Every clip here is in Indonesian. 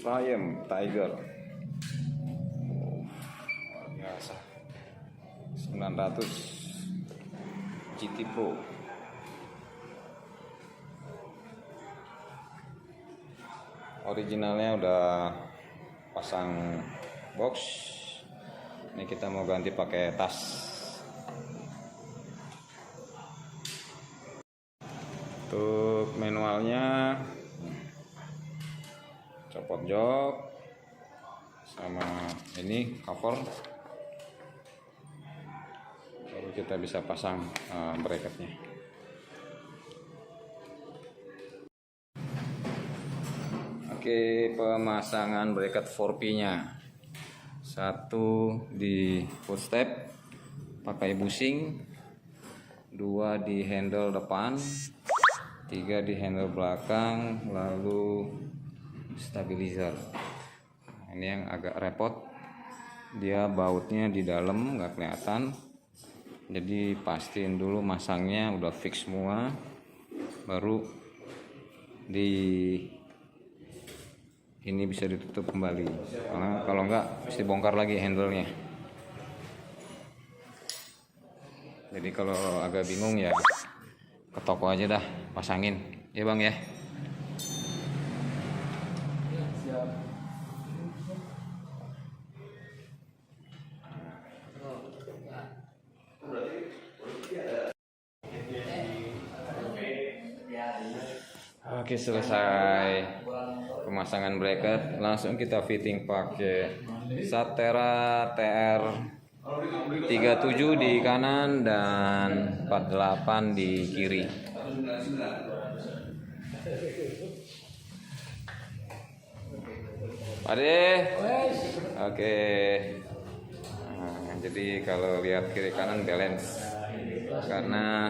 Triumph Tiger. Luar biasa. 900 GT Pro. Originalnya udah pasang box. Ini kita mau ganti pakai tas. Untuk manualnya copot jok sama ini cover, baru kita bisa pasang bracketnya. Oke, pemasangan bracket 4P nya. Satu di footstep pakai bushing, dua di handle depan, tiga di handle belakang, lalu stabilizer. Ini yang agak repot, dia bautnya di dalam nggak kelihatan, jadi pastiin dulu masangnya udah fix semua, baru ini bisa ditutup kembali. Karena kalau nggak mesti bongkar lagi handle-nya. Jadi kalau agak bingung ya ke toko aja dah, pasangin ya bang ya. Oke, selesai pemasangan bracket, langsung kita fitting pakai Satera TR37 di kanan dan 48 di kiri. Pade. Oke. Nah, jadi kalau lihat kiri kanan balance, karena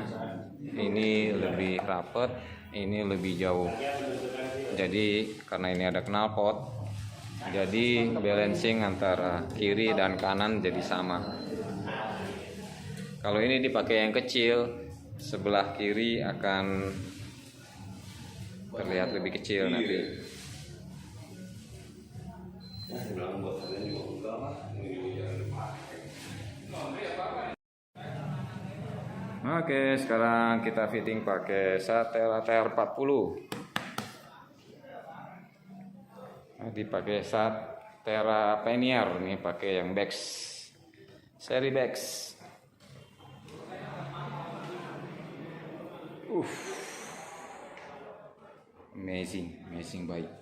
ini lebih rapet, ini lebih jauh. Jadi karena ini ada knalpot, jadi balancing antara kiri dan kanan jadi sama. Kalau ini dipakai yang kecil, sebelah kiri akan terlihat lebih kecil nanti. Oke, sekarang kita fitting pakai Satera TR40. Dipakai Satera Pioneer, ini pakai yang Bex, seri Bex. Amazing baik.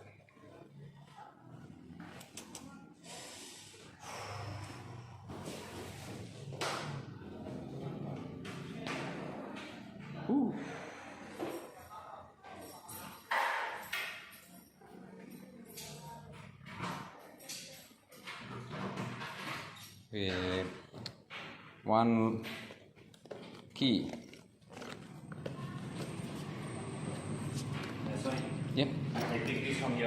With one key. Yep.